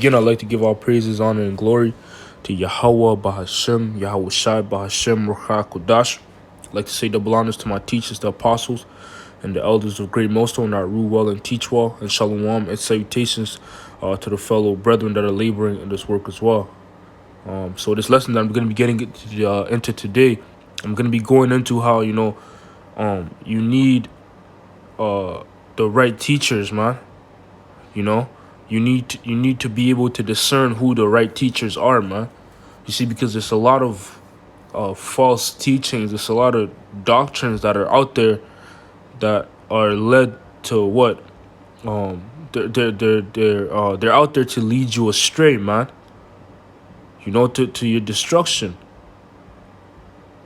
Again, I'd like to give all praises, honor, and glory to Yahweh Bahashem, Yahweh Shai Bahashem, Ruach Kodash. I'd like to say double honors to my teachers, the apostles, and the elders of Great Millstone that rule well and teach well, and shalom and salutations to the fellow brethren that are laboring in this work as well. So this lesson that I'm going to be getting into today, I'm going to be going into how, you need the right teachers, man. You need to be able to discern who the right teachers are, man. You see, because there's a lot of false teachings. There's a lot of doctrines that are out there that are led to what they're out there to lead you astray, man. To your destruction.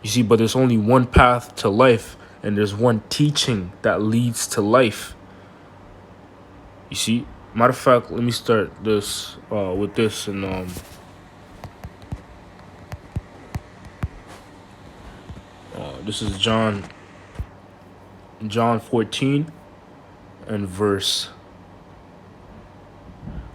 You see, but there's only one path to life, and there's one teaching that leads to life. You see, matter of fact, let me start this with this, and this is John 14 and verse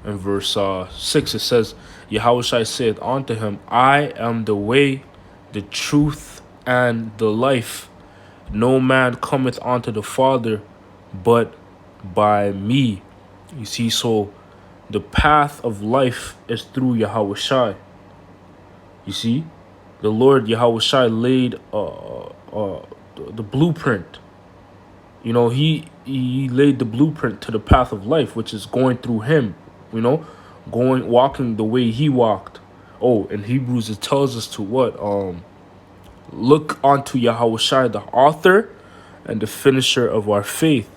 6. It says, Yahushua saith unto him, I am the way, the truth, and the life. No man cometh unto the Father but by me. You see, so the path of life is through Yahushua. You see, the Lord Yahushua laid the blueprint. He laid the blueprint to the path of life, which is going through him, walking the way he walked. Oh, in Hebrews, it tells us to what? Look unto Yahushua, the author and the finisher of our faith.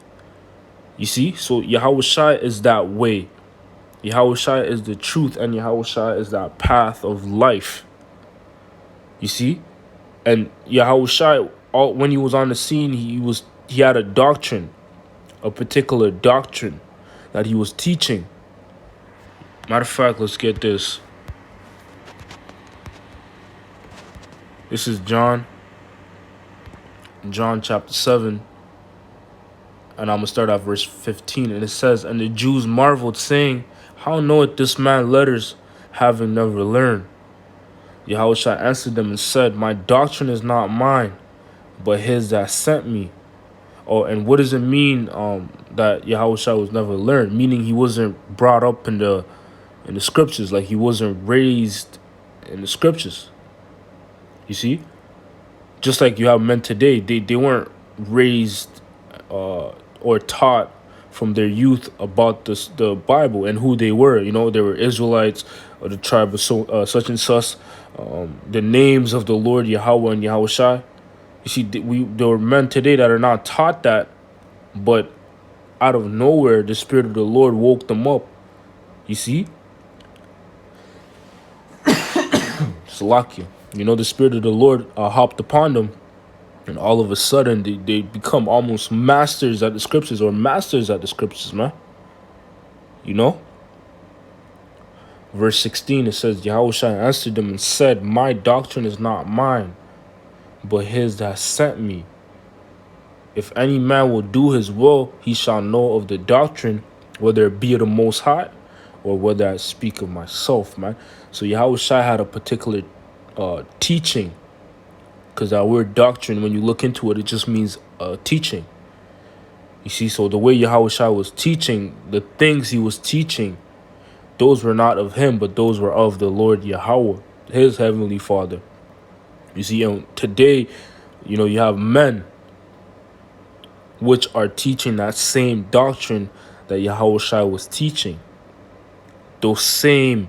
You see, so Yahushua is that way. Yahushua is the truth, and Yahushua is that path of life. You see? And Yahushua, when he was on the scene, he had a doctrine, a particular doctrine that he was teaching. Matter of fact, let's get this. This is John chapter 7, and I'm going to start at verse 15. And it says, And the Jews marveled, saying, How knoweth this man letters, having never learned? Yahushua answered them and said, My doctrine is not mine, but his that sent me. Oh, and what does it mean that Yahushua was never learned? Meaning he wasn't brought up in the scriptures, like he wasn't raised in the scriptures. You see? Just like you have men today, they weren't raised or taught from their youth about the Bible and who they were. They were Israelites of the tribe of such and such. The names of the Lord Yahweh and Yahushua. You see, there are men today that are not taught that, but out of nowhere, the Spirit of the Lord woke them up. You see? Salakia. The Spirit of the Lord hopped upon them, and all of a sudden, they become almost masters at the scriptures, or masters at the scriptures, man. Verse 16, it says, Yahushua answered them and said, My doctrine is not mine, but his that sent me. If any man will do his will, he shall know of the doctrine, whether it be of the Most High, or whether I speak of myself, man. So Yahushua had a particular teaching, because that word doctrine, when you look into it, it just means teaching. You see, so the way Yahushua was teaching, the things he was teaching, those were not of him, but those were of the Lord Yahweh, his heavenly Father. You see, and today, you have men which are teaching that same doctrine that Yahushua was teaching. Those same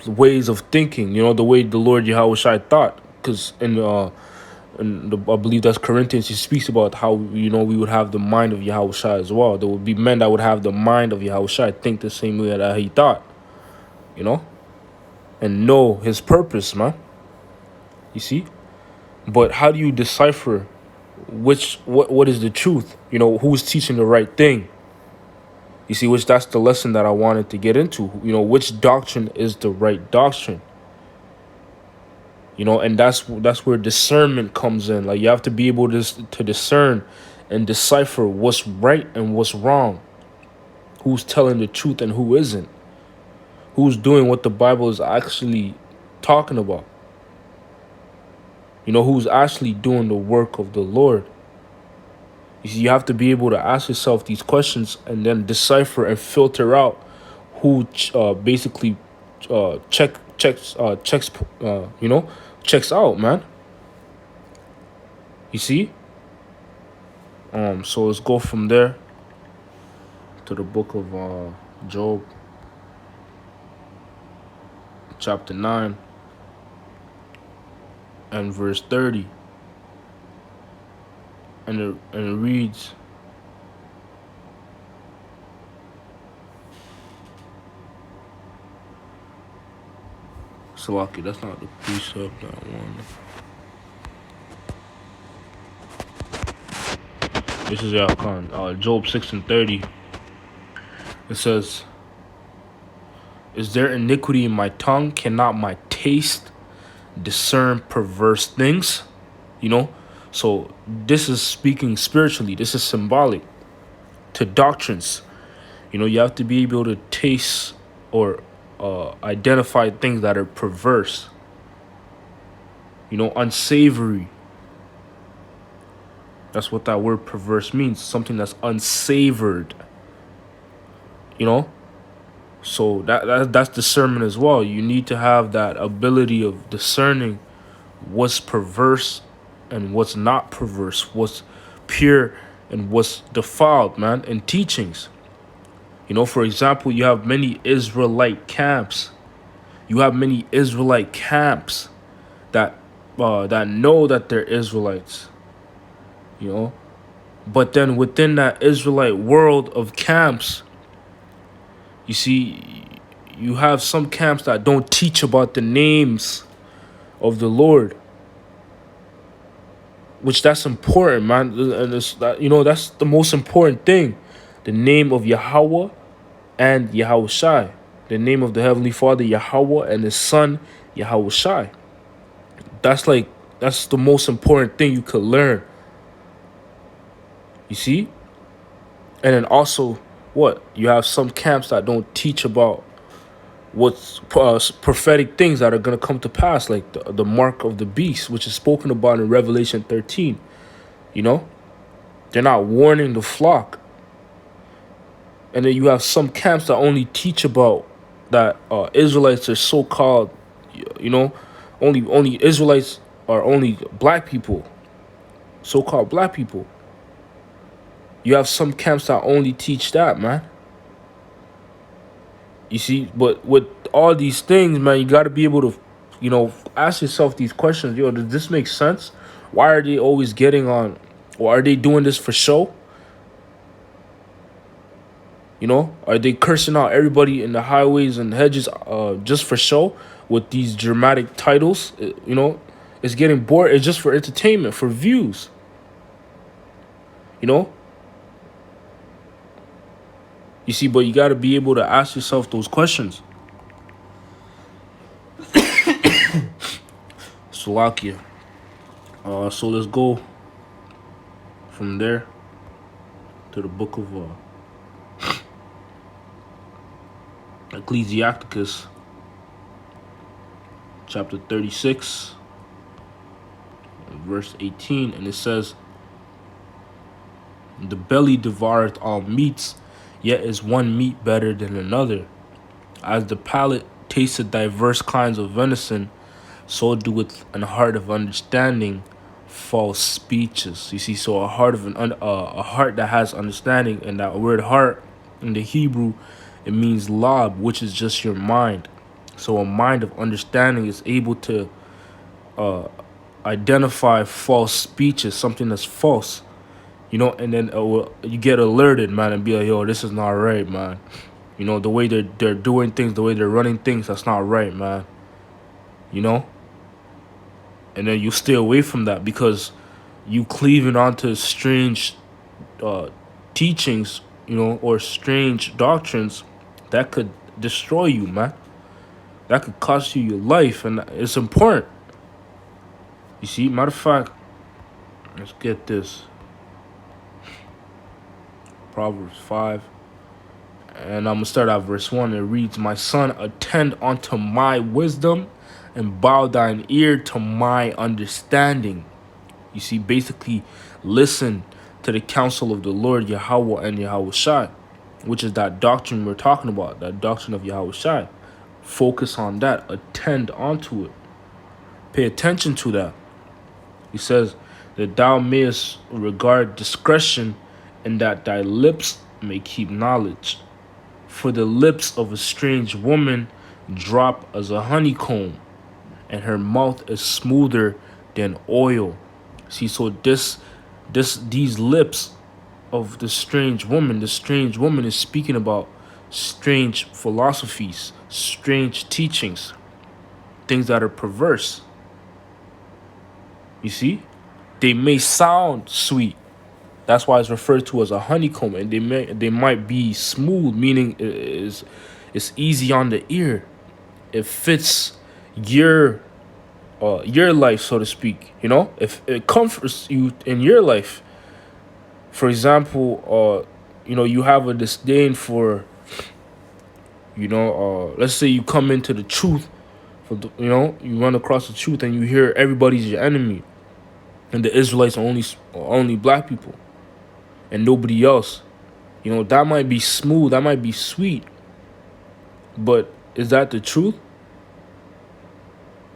ways of thinking, the way the Lord Yahushua thought. Because I believe that's Corinthians, he speaks about how, we would have the mind of Yahushua as well. There would be men that would have the mind of Yahushua, think the same way that he thought, and know his purpose, man. You see? But how do you decipher what is the truth? Who's teaching the right thing? You see, that's the lesson that I wanted to get into. Which doctrine is the right doctrine? And that's where discernment comes in. Like, you have to be able to discern and decipher what's right and what's wrong. who's telling the truth and who isn't, who's doing what the Bible is actually talking about, who's actually doing the work of the Lord. You see, you have to be able to ask yourself these questions and then decipher and filter out who basically checks out, man. You see? So let's go from there to the book of Job, chapter 9 and verse 30. And it reads, Salaki, that's not the precept that one. This is Yakan. Job 6 and 30. It says, is there iniquity in my tongue? Cannot my taste discern perverse things? So this is speaking spiritually. This is symbolic to doctrines. You have to be able to taste or identify things that are perverse, unsavory. That's what that word perverse means. Something that's unsavored. So that's discernment as well. You need to have that ability of discerning what's perverse and what's not perverse, what's pure and what's defiled, man, in teachings. For example, you have many Israelite camps. You have many Israelite camps that know that they're Israelites. But then within that Israelite world of camps, you see, you have some camps that don't teach about the names of the Lord, which that's important, man. And that's the most important thing, the name of Yahweh and Yahushai, the name of the Heavenly Father Yahweh and His Son Yahushai. That's the most important thing you could learn. You see, and then also you have some camps that don't teach about what's prophetic things that are going to come to pass, like the mark of the beast, which is spoken about in Revelation 13. They're not warning the flock. And then you have some camps that only teach about that Israelites are so-called, only Israelites are only black people, so-called black people. You have some camps that only teach that, man. You see, but with all these things, man, you got to be able to, ask yourself these questions. Does this make sense? Why are they always getting on? Or are they doing this for show? Are they cursing out everybody in the highways and hedges just for show with these dramatic titles? It's getting bored. It's just for entertainment, for views. You see, but you got to be able to ask yourself those questions. Slovakia. So let's go from there to the book of Ecclesiasticus, chapter 36, verse 18, and it says, the belly devoureth all meats, yet is one meat better than another. As the palate tasteth diverse kinds of venison, so doeth an heart of understanding false speeches. You see, so a heart that has understanding, and that word heart in the Hebrew, it means lab, which is just your mind. So a mind of understanding is able to identify false speeches, something that's false. And then you get alerted, man, and be like, yo, this is not right, man. The way they're doing things, the way they're running things, that's not right, man. And then you stay away from that because you cleaving onto strange teachings, or strange doctrines that could destroy you, man. That could cost you your life, and it's important. You see, matter of fact, let's get this. Proverbs 5 And I'm going to start at verse 1. It reads, "My son, attend unto my wisdom and bow thine ear to my understanding." You see, basically, listen to the counsel of the Lord Yahweh and Yahweh Shai, which is that doctrine we're talking about, that doctrine of Yahweh Shai. Focus on that. Attend onto it. Pay attention to that. He says that thou mayest regard discretion and that thy lips may keep knowledge. For the lips of a strange woman drop as a honeycomb, and her mouth is smoother than oil. See, so these lips of the strange woman is speaking about strange philosophies, strange teachings, things that are perverse. You see? They may sound sweet. That's why it's referred to as a honeycomb, and they might be smooth, meaning it's easy on the ear. It fits your life, so to speak. You know, if it comforts you in your life. For example, you have a disdain for, let's say you come into the truth, you run across the truth and you hear everybody's your enemy, and the Israelites are only black people, and nobody else. That might be smooth, that might be sweet, but is that the truth?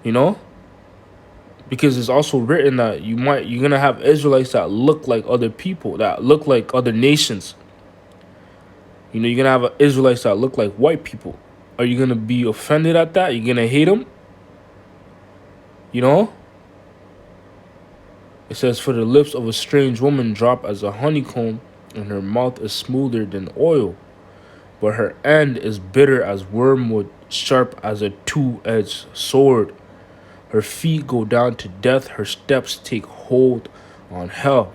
Because it's also written that you're gonna have Israelites that look like other people, that look like other nations. You're gonna have Israelites that look like white people. Are you gonna be offended at that? You're gonna hate them? It says, "For the lips of a strange woman drop as a honeycomb, and her mouth is smoother than oil, but her end is bitter as wormwood, sharp as a two-edged sword. Her feet go down to death, her steps take hold on hell."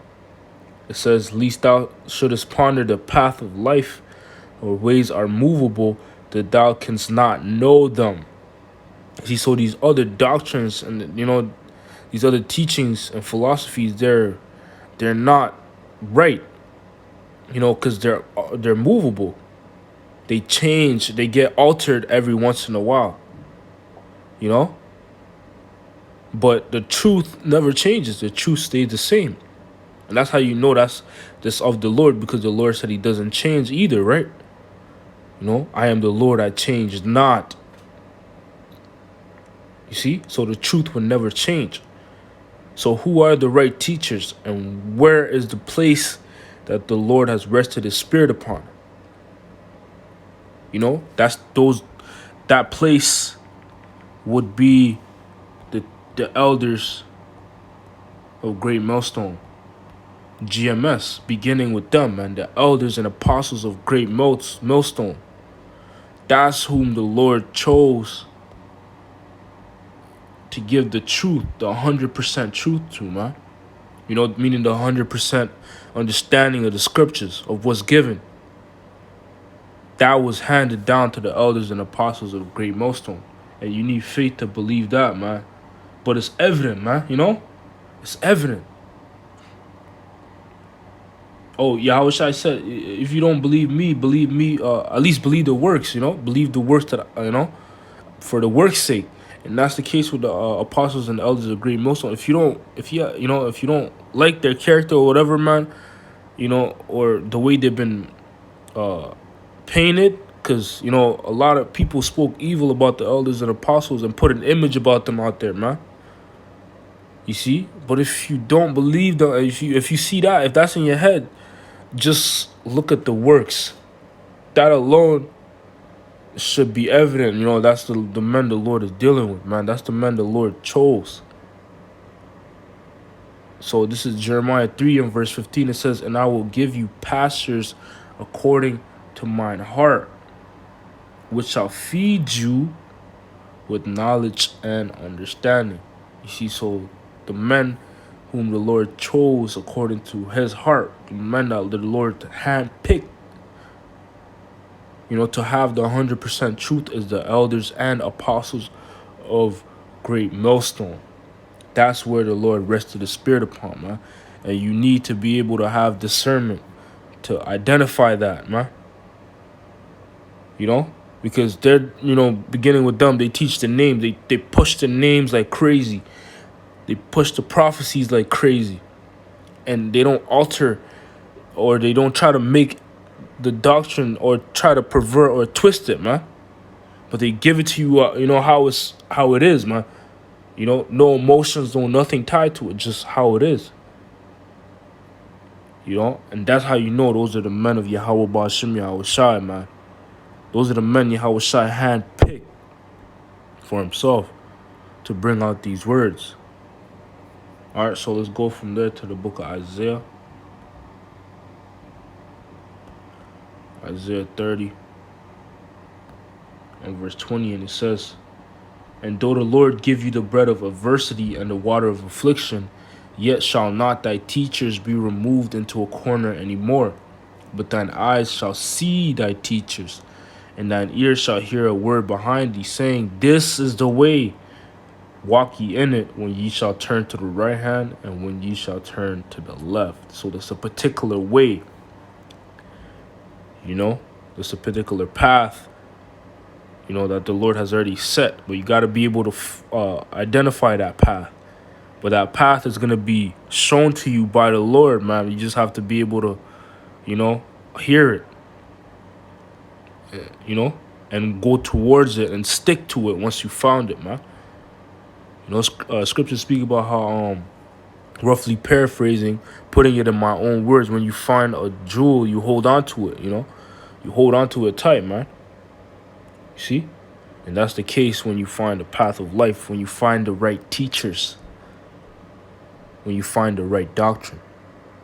It says, "Lest thou shouldest ponder the path of life, her ways are movable, that thou canst not know them." See, so these other doctrines and these other teachings and philosophies, they're not right, because they're movable. They change, they get altered every once in a while, but the truth never changes. The truth stays the same. And that's how that's this of the Lord, because the Lord said he doesn't change either, right? I am the Lord, I change not. You see? So the truth will never change. So who are the right teachers, and where is the place that the Lord has rested his spirit upon? That place would be the elders of Great Millstone, GMS, beginning with them, and the elders and apostles of Great Millstone. That's whom the Lord chose to give the truth, the 100% truth to, man. Meaning the 100% understanding of the scriptures, of what's given. That was handed down to the elders and apostles of Great Millstone. And you need faith to believe that, man. But it's evident, man, It's evident. Oh, Yahweh Shai said, if you don't believe me, at least believe the works, Believe the works that, for the work's sake. And that's the case with the apostles and the elders of Great Millstone. If you don't like their character or whatever, man, or the way they've been painted, because a lot of people spoke evil about the elders and apostles and put an image about them out there, man. You see? But if you don't believe them, if you see that, if that's in your head, just look at the works. That alone should be evident. That's the men the Lord is dealing with, man. That's the men the Lord chose. So this is Jeremiah 3 and verse 15. It says, "And I will give you pastures according to mine heart, which shall feed you with knowledge and understanding." You see, so the men whom the Lord chose according to his heart, the men that the Lord handpicked, to have the 100% truth, is the elders and apostles of Great Millstone. That's where the Lord rested his spirit upon, man. And you need to be able to have discernment to identify that, man. you know, because they're, beginning with them, they teach the name, they push the names like crazy, they push the prophecies like crazy, and they don't alter, or they don't try to make the doctrine or try to pervert or twist it, man. But they give it to you, how it is, man. No emotions, no nothing tied to it, just how it is. And that's how those are the men of Yahweh Ba'ashim Yahweh Shai, man. Those are the men Yahweh Shai handpicked for himself to bring out these words. Alright, so let's go from there to the book of Isaiah. Isaiah 30 and verse 20, and it says, "And though the Lord give you the bread of adversity and the water of affliction, yet shall not thy teachers be removed into a corner any more, but thine eyes shall see thy teachers, and thine ears shall hear a word behind thee, saying, This is the way, walk ye in it, when ye shall turn to the right hand, and when ye shall turn to the left." So there's a particular way, there's a particular path, that the Lord has already set, but you got to be able to identify that path. But that path is going to be shown to you by the Lord, man. You just have to be able to, hear it, and go towards it and stick to it once you found it, man. Scriptures speak about how, roughly paraphrasing, putting it in my own words, when you find a jewel, you hold on to it, you hold on to it tight, man. You see? And that's the case when you find the path of life, when you find the right teachers, when you find the right doctrine.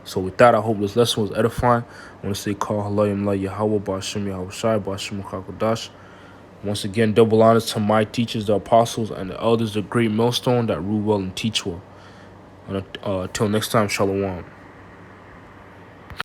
So with that, I hope this lesson was edifying. I want to say, Call Halayim La Yahweh Ba'ashim Yahweh Shai Ba'ashim Kakodash. Once again, double honors to my teachers, the apostles, and the elders, the great millstone that rule well and teach well. Until next time, Shalom.